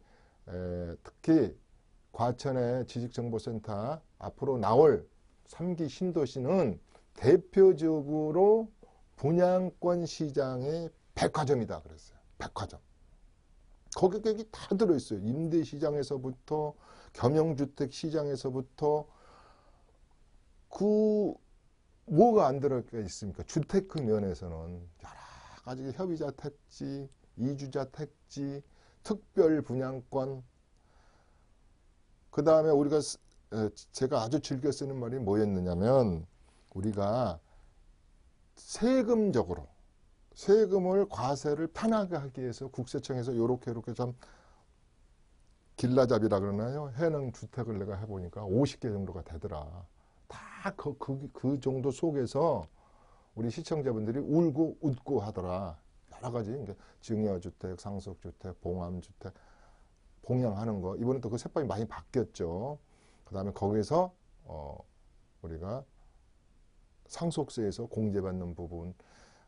특히 과천의 지식정보센터 앞으로 나올 3기 신도시는 대표적으로 분양권 시장의 백화점이다 그랬어요. 백화점. 거기 다 들어있어요. 임대시장에서부터 겸용주택 시장에서부터 그 뭐가 안 들어가 있습니까? 주테크 면에서는 여러 가지 협의자 택지, 이주자 택지, 특별 분양권. 그 다음에 우리가 제가 아주 즐겨 쓰는 말이 뭐였느냐면 우리가 세금적으로 세금을 과세를 편하게 하기 위해서 국세청에서 이렇게 참 길라잡이라 그러나요? 해능 주택을 내가 해보니까 50개 정도가 되더라. 다 그 정도 속에서 우리 시청자분들이 울고 웃고 하더라. 여러 가지 그러니까 증여주택, 상속주택, 봉암주택, 봉양하는 거. 이번에 또 그 세법이 많이 바뀌었죠. 그 다음에 거기서 우리가 상속세에서 공제받는 부분,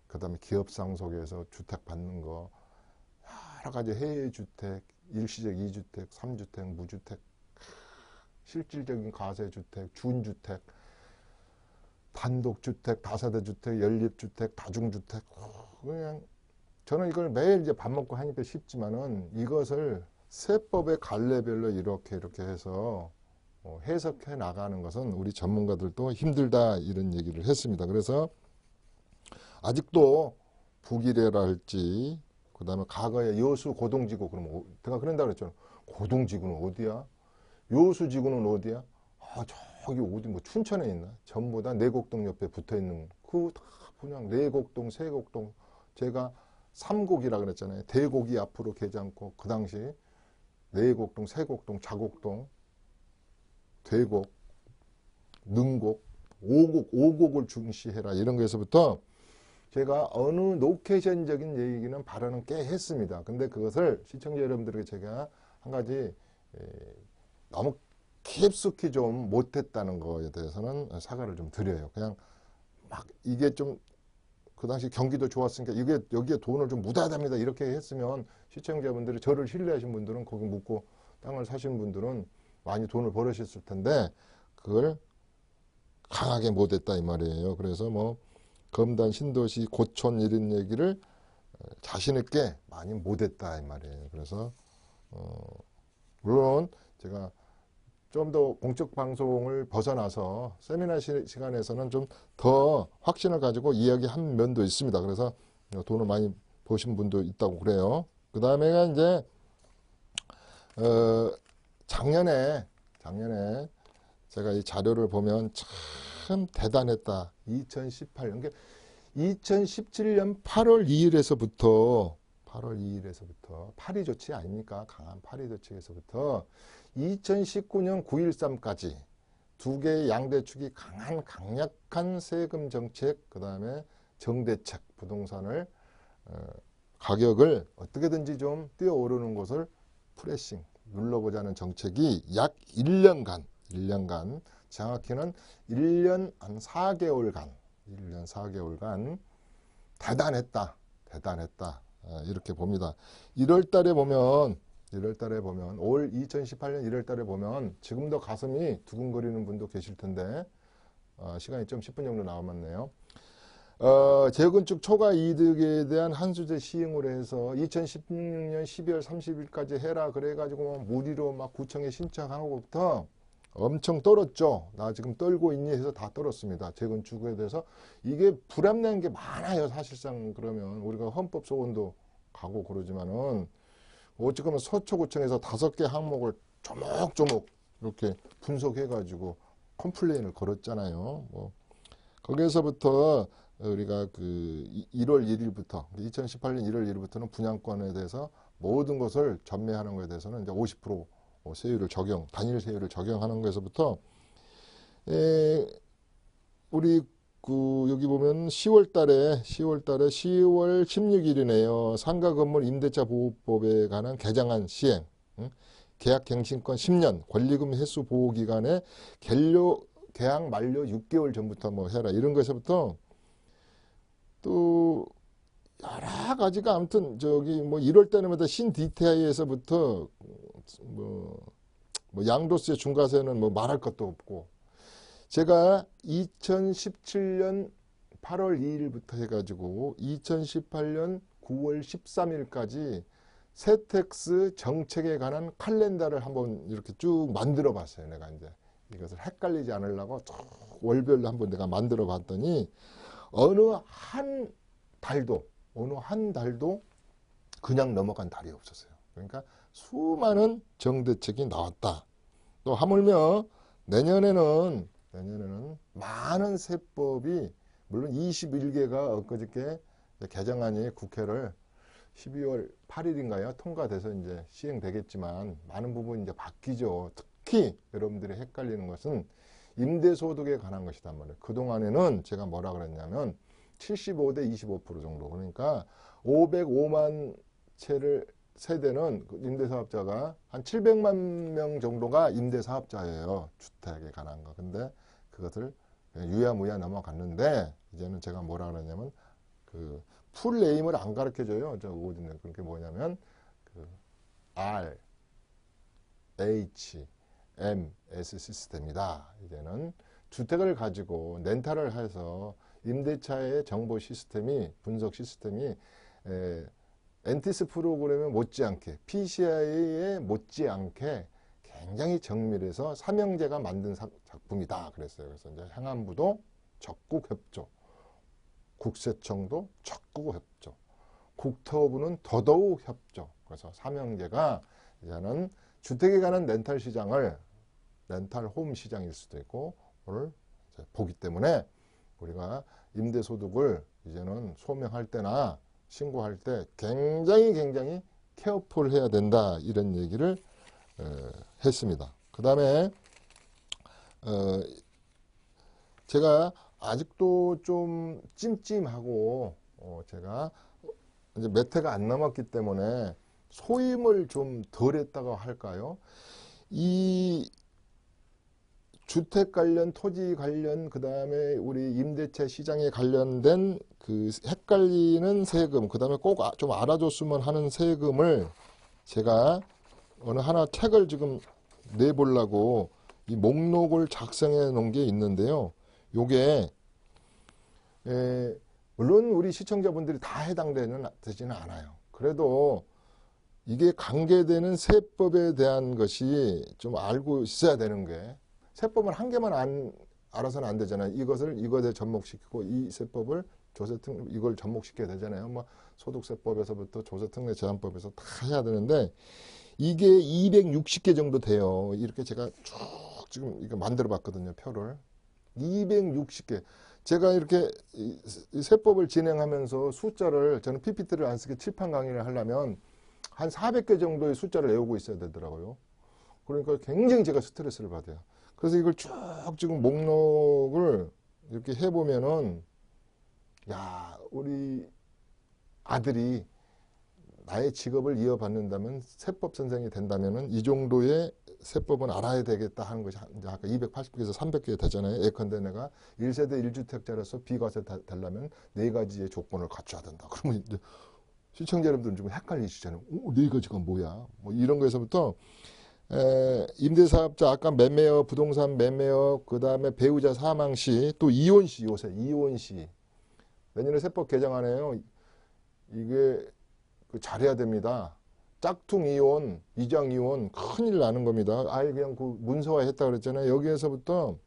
그 다음에 기업상속에서 주택 받는 거, 여러 가지 해외주택, 일시적 2주택, 3주택, 무주택, 실질적인 가세주택, 준주택, 단독주택, 다세대주택, 연립주택, 다중주택. 그냥 저는 이걸 매일 이제 밥 먹고 하니까 쉽지만은 이것을 세법의 갈래별로 이렇게 해서 해석해 나가는 것은 우리 전문가들도 힘들다 이런 얘기를 했습니다. 그래서 아직도 북일해라 할지 그 다음에 과거에 여수 고동지구 그러면 제가 그런다 그랬죠. 고동지구는 어디야? 여수지구는 어디야? 아 저기 어디 뭐 춘천에 있나? 전부 다 내곡동 옆에 붙어 있는 그 다 그냥 내곡동, 세곡동 제가 삼곡이라 그랬잖아요. 대곡이 앞으로 개장고 그 당시 내곡동, 세곡동, 자곡동, 대곡, 능곡, 오곡을 중시해라 이런 거에서부터 제가 어느 로케이션적인 얘기는 발언은 꽤 했습니다. 근데 그것을 시청자 여러분들에게 제가 한 가지 너무 깊숙이 좀 못했다는 거에 대해서는 사과를 좀 드려요. 그냥 막 이게 좀 그 당시 경기도 좋았으니까 이게 여기에 돈을 좀 묻어야 됩니다. 이렇게 했으면 시청자분들이 저를 신뢰하신 분들은 거기 묻고 땅을 사신 분들은 많이 돈을 벌으셨을 텐데 그걸 강하게 못했다 이 말이에요. 그래서 뭐 검단 신도시 고촌 이런 얘기를 자신 있게 많이 못했다 이 말이에요. 그래서 물론 제가 좀 더 공적 방송을 벗어나서 세미나 시간에서는 좀 더 확신을 가지고 이야기한 면도 있습니다. 그래서 돈을 많이 버신 분도 있다고 그래요. 그 다음에가 이제 작년에 제가 이 자료를 보면 참 대단했다. 2018년 그러니까 2017년 8월 2일에서부터 파리 조치 아닙니까? 강한 파리 조치에서부터 2019년 9.13까지 두 개의 양대축이 강력한 세금 정책, 그 다음에 정대책, 부동산을 가격을 어떻게든지 좀 뛰어오르는 것을 프레싱, 눌러보자는 정책이 약 1년간 정확히는 1년 한 4개월간 대단했다 이렇게 봅니다. 1월 달에 보면 올 2018년 1월 달에 보면 지금도 가슴이 두근거리는 분도 계실 텐데 시간이 좀 10분 정도 남았네요. 재건축 초과 이득에 대한 한수제 시행으로 해서 2016년 12월 30일까지 해라 그래가지고 무리로 막 구청에 신청하고부터 엄청 떨었죠. 나 지금 떨고 있니 해서 다 떨었습니다. 재건축에 대해서 이게 불합리한 게 많아요. 사실상 그러면 우리가 헌법 소원도 가고 그러지만은 어쨌거나 서초구청에서 5개 항목을 조목조목 이렇게 분석해가지고 컴플레인을 걸었잖아요. 뭐 거기에서부터 우리가 그 1월 1일부터 2018년 1월 1일부터는 분양권에 대해서 모든 것을 전매하는 것에 대해서는 이제 50% 세율을 단일 세율을 적용하는 것에서부터 우리 그 여기 보면 10월 16일이네요. 상가 건물 임대차 보호법에 관한 개정안 시행, 계약 갱신권 10년, 권리금 회수 보호 기간에 계약 만료 6개월 전부터 뭐 해라 이런 것에서부터 또 여러 가지가 아무튼 저기 뭐 1월 달에마다 신DTI에서부터 뭐 양도세 중과세는 뭐 말할 것도 없고 제가 2017년 8월 2일부터 해가지고 2018년 9월 13일까지 세택스 정책에 관한 칼렌더를 한번 이렇게 쭉 만들어 봤어요. 내가 이제 이것을 헷갈리지 않으려고 월별로 한번 내가 만들어 봤더니 어느 한 달도 그냥 넘어간 달이 없었어요. 그러니까 수많은 정대책이 나왔다. 또 하물며 내년에는 많은 세법이 물론 21개가 엊그저께 개정안이 국회를 12월 8일인가요? 통과돼서 이제 시행되겠지만 많은 부분이 이제 바뀌죠. 특히 여러분들이 헷갈리는 것은 임대소득에 관한 것이단 말이에요. 그동안에는 제가 뭐라 그랬냐면 75대 25% 정도 그러니까 505만 세대는 임대사업자가 한 700만 명 정도가 임대사업자예요. 주택에 관한 거. 근데 그것을 유야무야 넘어갔는데 이제는 제가 뭐라 그러냐면 그 풀네임을 안 가르쳐줘요. 저 오딘은 그게 뭐냐면 그 R, H, M, S 시스템이다. 이제는 주택을 가지고 렌탈을 해서 임대차의 정보 시스템이 분석 시스템이 엔티스 프로그램에 못지않게 PCI에 못지않게 굉장히 정밀해서 삼형제가 만든 작품이다 그랬어요. 그래서 이제 행안부도 적극 협조, 국세청도 적극 협조, 국토부는 더더욱 협조. 그래서 삼형제가 이제는 주택에 관한 렌탈 시장을 렌탈 홈 시장일 수도 있고 오늘 보기 때문에 우리가 임대소득을 이제는 소명할 때나 신고할 때 굉장히 케어풀 해야 된다 이런 얘기를 했습니다. 그 다음에 제가 아직도 좀 찜찜하고 제가 이제 몇 해가 안 남았기 때문에 소임을 좀 덜 했다고 할까요? 이 주택 관련, 토지 관련, 그 다음에 우리 임대차 시장에 관련된 그 헷갈리는 세금, 그 다음에 꼭 좀 알아줬으면 하는 세금을 제가 어느 하나 책을 지금 내보려고 이 목록을 작성해 놓은 게 있는데요. 요게, 물론 우리 시청자분들이 다 되지는 않아요. 그래도 이게 관계되는 세법에 대한 것이 좀 알고 있어야 되는 게 세법은 한 개만 알아서는 안 되잖아요. 이것에 접목시키고 이 세법을 이걸 접목시켜야 되잖아요. 뭐 소득세법에서부터 조세특례 제한법에서 다 해야 되는데 이게 260개 정도 돼요. 이렇게 제가 쭉 지금 이거 만들어 봤거든요. 표를 260개. 제가 이렇게 이 세법을 진행하면서 숫자를 저는 PPT를 안 쓰게 칠판 강의를 하려면 한 400개 정도의 숫자를 외우고 있어야 되더라고요. 그러니까 굉장히 제가 스트레스를 받아요. 그래서 이걸 쭉 지금 목록을 이렇게 해보면은, 야, 우리 아들이 나의 직업을 이어받는다면, 세법 선생이 된다면은 이 정도의 세법은 알아야 되겠다 하는 것이 이제 아까 280개에서 300개 되잖아요. 예컨대 내가 1세대 1주택자로서 비과세 되려면 4가지의 조건을 갖춰야 된다. 그러면 이제 시청자 여러분들은 좀 헷갈리시잖아요. 4가지가 뭐야? 뭐 이런 거에서부터 임대사업자 아까 매매어, 부동산 매매어, 그 다음에 배우자 사망 시, 또 이혼 시, 요새 이혼 시 내년에 세법 개정안에요. 이게 잘해야 됩니다. 짝퉁 이혼, 이장 이혼 큰일 나는 겁니다. 아예 그냥 그 문서화했다 그랬잖아요. 여기에서부터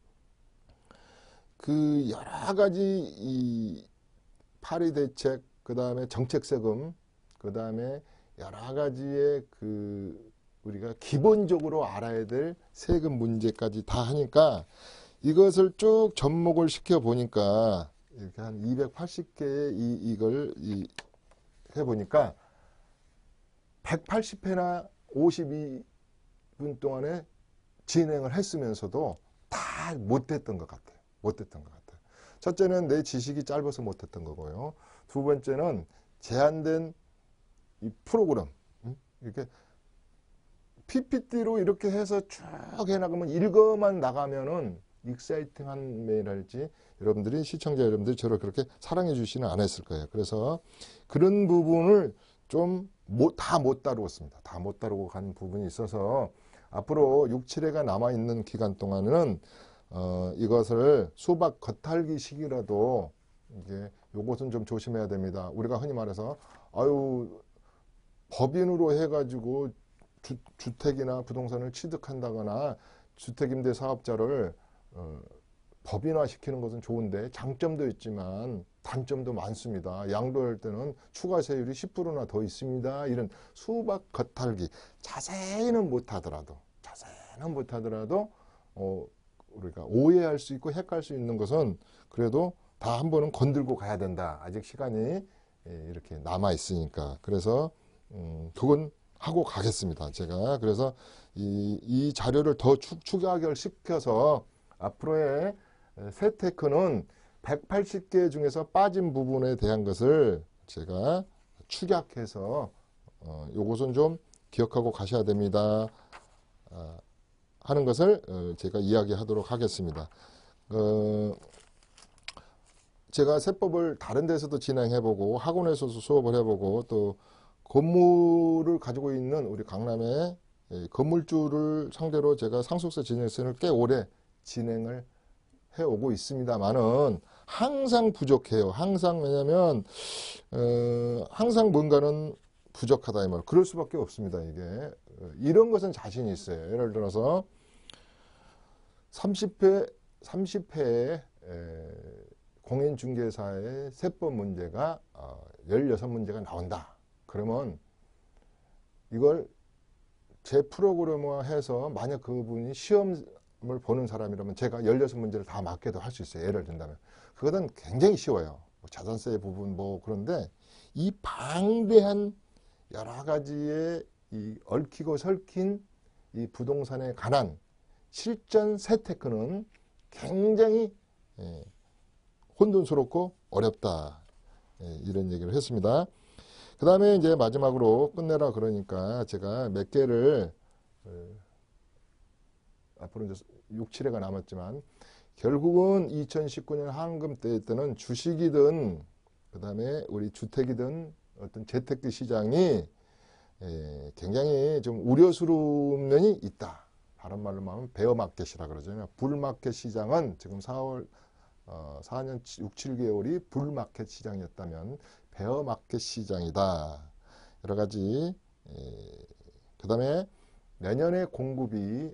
그 여러 가지 이 파리 대책, 그 다음에 정책 세금, 그 다음에 여러 가지의 그 우리가 기본적으로 알아야 될 세금 문제까지 다 하니까 이것을 쭉 접목을 시켜 보니까 이렇게 한 280개의 이걸 해보니까 180회나 52분 동안에 진행을 했으면서도 다 못했던 것 같아요. 못했던 것 같아요. 첫째는 내 지식이 짧아서 못했던 거고요. 두 번째는 제한된 이 프로그램, 이렇게 PPT로 이렇게 해서 쭉 해나가면 읽어만 나가면은 익사이팅한 메일할지 여러분들이 시청자 여러분들이 저를 그렇게 사랑해 주시는 안 했을 거예요. 그래서 그런 부분을 좀 다 못 다루었습니다. 다 못 다루고 간 부분이 있어서 앞으로 6, 7회가 남아있는 기간 동안은 이것을 수박 겉핥기 시기라도 이게 요것은 좀 조심해야 됩니다. 우리가 흔히 말해서 아유 법인으로 해가지고 주택이나 부동산을 취득한다거나 주택임대 사업자를 법인화 시키는 것은 좋은데 장점도 있지만 단점도 많습니다. 양도할 때는 추가 세율이 10%나 더 있습니다. 이런 수박 겉핥기 자세히는 못하더라도 우리가 오해할 수 있고 헷갈릴 수 있는 것은 그래도 다 한 번은 건들고 가야 된다. 아직 시간이 이렇게 남아 있으니까. 그래서 그건 하고 가겠습니다. 제가 그래서 이 자료를 더 축약을 시켜서 앞으로의 세테크는 180개 중에서 빠진 부분에 대한 것을 제가 축약해서 요것은 좀 기억하고 가셔야 됩니다. 하는 것을 제가 이야기하도록 하겠습니다. 제가 세법을 다른 데서도 진행해보고 학원에서도 수업을 해보고 또 건물을 가지고 있는 우리 강남의 건물주를 상대로 제가 상속세 진행세를 꽤 오래 진행을 해오고 있습니다만은 항상 부족해요. 항상 왜냐하면 항상 뭔가는 부족하다 이 말. 그럴 수밖에 없습니다. 이게 이런 것은 자신이 있어요. 예를 들어서 30회에 공인중개사의 세법 문제가 16문제가 나온다. 그러면 이걸 제 프로그래머해서 만약 그분이 시험을 보는 사람이라면 제가 16문제를 다 맞게도 할 수 있어요. 예를 든다면. 그것은 굉장히 쉬워요. 자산세 부분 그런데 이 방대한 여러 가지의 이 얽히고 설킨 이 부동산에 관한 실전 세테크는 굉장히 혼돈스럽고 어렵다. 이런 얘기를 했습니다. 그 다음에 이제 마지막으로 끝내라 그러니까 제가 몇 개를 앞으로 이제 6, 7회가 남았지만 결국은 2019년 황금 때는 주식이든 그 다음에 우리 주택이든 어떤 재테크 시장이 굉장히 좀 우려스러운 면이 있다. 다른 말로 말하면 베어마켓이라 그러잖아요. 불마켓 시장은 지금 4년 6, 7개월이 불마켓 시장이었다면 베어마켓 시장이다. 여러 가지 그 다음에 내년에 공급이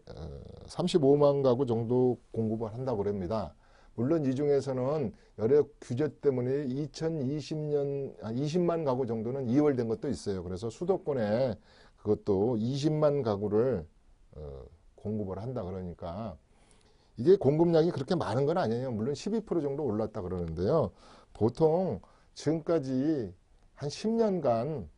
35만 가구 정도 공급을 한다고 합니다. 물론 이 중에서는 여러 규제 때문에 20만 가구 정도는 2월 된 것도 있어요. 그래서 수도권에 그것도 20만 가구를 공급을 한다 그러니까 이게 공급량이 그렇게 많은 건 아니에요. 물론 12% 정도 올랐다 그러는데요. 보통 지금까지 한 10년간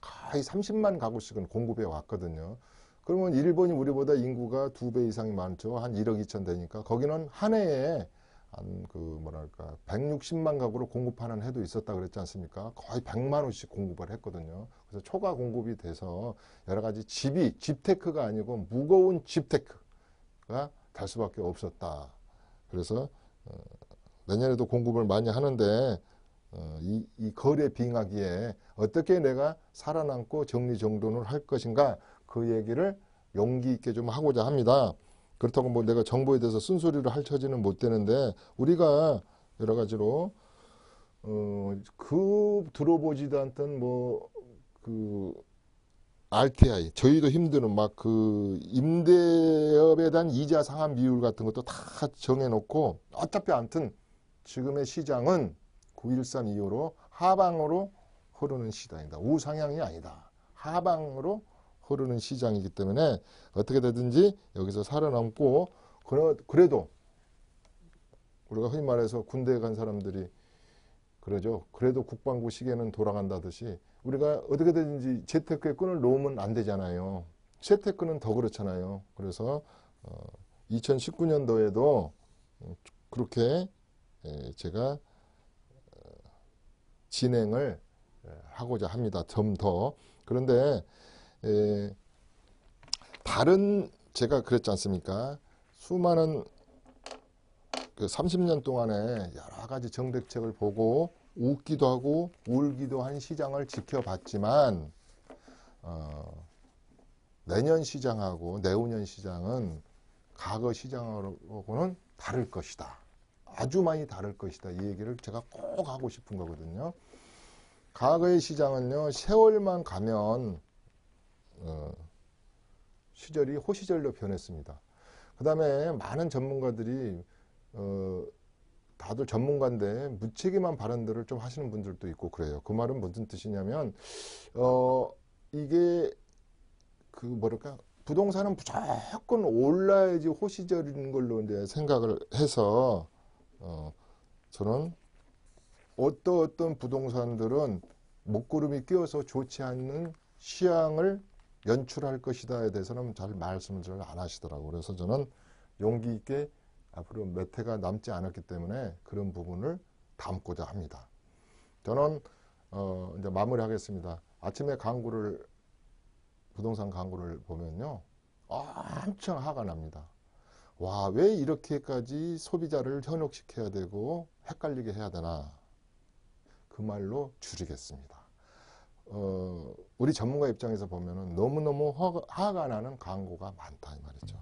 거의 30만 가구씩은 공급해 왔거든요. 그러면 일본이 우리보다 인구가 2배 이상이 많죠. 한 1억 2천 되니까 거기는 한 해에 한 160만 가구를 공급하는 해도 있었다 그랬지 않습니까? 거의 100만 호씩 공급을 했거든요. 그래서 초과 공급이 돼서 여러 가지 집테크가 아니고 무거운 집테크가 될 수밖에 없었다. 그래서 내년에도 공급을 많이 하는데 이 거래 빙하기에 어떻게 내가 살아남고 정리정돈을 할 것인가 그 얘기를 용기 있게 좀 하고자 합니다. 그렇다고 뭐 내가 정보에 대해서 쓴소리를 할 처지는 못 되는데 우리가 여러 가지로 들어보지도 않던 RTI, 저희도 힘드는 막 그 임대업에 대한 이자 상환 비율 같은 것도 다 정해놓고 어차피 아무튼 지금의 시장은 9.13 이후로 하방으로 흐르는 시장이다. 우상향이 아니다. 하방으로 흐르는 시장이기 때문에 어떻게 되든지 여기서 살아남고, 그래도 우리가 흔히 말해서 군대에 간 사람들이 그러죠. 그래도 국방부 시계는 돌아간다듯이 우리가 어떻게 되든지 재테크의 끈을 놓으면 안 되잖아요. 재테크는 더 그렇잖아요. 그래서 2019년도에도 그렇게 제가 진행을 하고자 합니다. 좀 더. 그런데 다른, 제가 그랬지 않습니까? 수많은 그 30년 동안에 여러 가지 정책을 보고 웃기도 하고 울기도 한 시장을 지켜봤지만 내년 시장하고 내후년 시장은 과거 시장하고는 다를 것이다. 아주 많이 다를 것이다. 이 얘기를 제가 꼭 하고 싶은 거거든요. 과거의 시장은요, 세월만 가면 시절이 호시절로 변했습니다. 그 다음에 많은 전문가들이 다들 전문가인데 무책임한 발언들을 좀 하시는 분들도 있고 그래요. 그 말은 무슨 뜻이냐면 이게 그 뭐랄까, 부동산은 무조건 올라야지 호시절인 걸로 이제 생각을 해서 저는 어떤 부동산들은 목구름이 끼어서 좋지 않는 시향을 연출할 것이다에 대해서는 잘 말씀을 잘 안 하시더라고요. 그래서 저는 용기 있게 앞으로 몇 해가 남지 않았기 때문에 그런 부분을 담고자 합니다. 저는 이제 마무리하겠습니다. 아침에 부동산 광고를 보면요, 엄청 화가 납니다. 와, 왜 이렇게까지 소비자를 현혹시켜야 되고 헷갈리게 해야 되나? 그 말로 줄이겠습니다. 우리 전문가 입장에서 보면은 너무너무 화가 나는 광고가 많다 이 말이죠.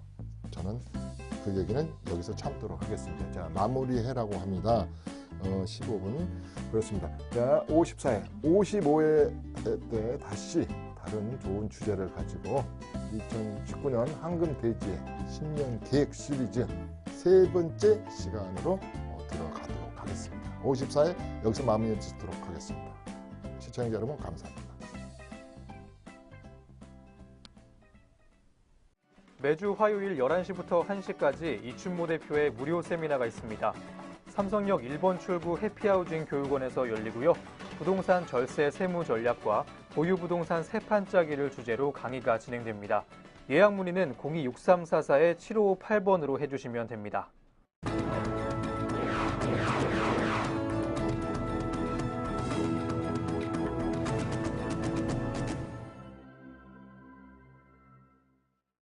저는 그 얘기는 여기서 참도록 하겠습니다. 자, 마무리해라고 합니다. 15분 그렇습니다. 자, 54회, 55회 때 다시 다른 좋은 주제를 가지고 2019년 황금돼지의 신년 계획 시리즈 세 번째 시간으로 들어가도록 하겠습니다. 54회 여기서 마무리 짓도록 하겠습니다. 시청자 여러분 감사합니다. 매주 화요일 11시부터 1시까지 이춘모 대표의 무료 세미나가 있습니다. 삼성역 1번 출구 해피하우징 교육원에서 열리고요. 부동산 절세 세무 전략과 보유부동산 세판 짜기를 주제로 강의가 진행됩니다. 예약 문의는 026344-7558번으로 해주시면 됩니다.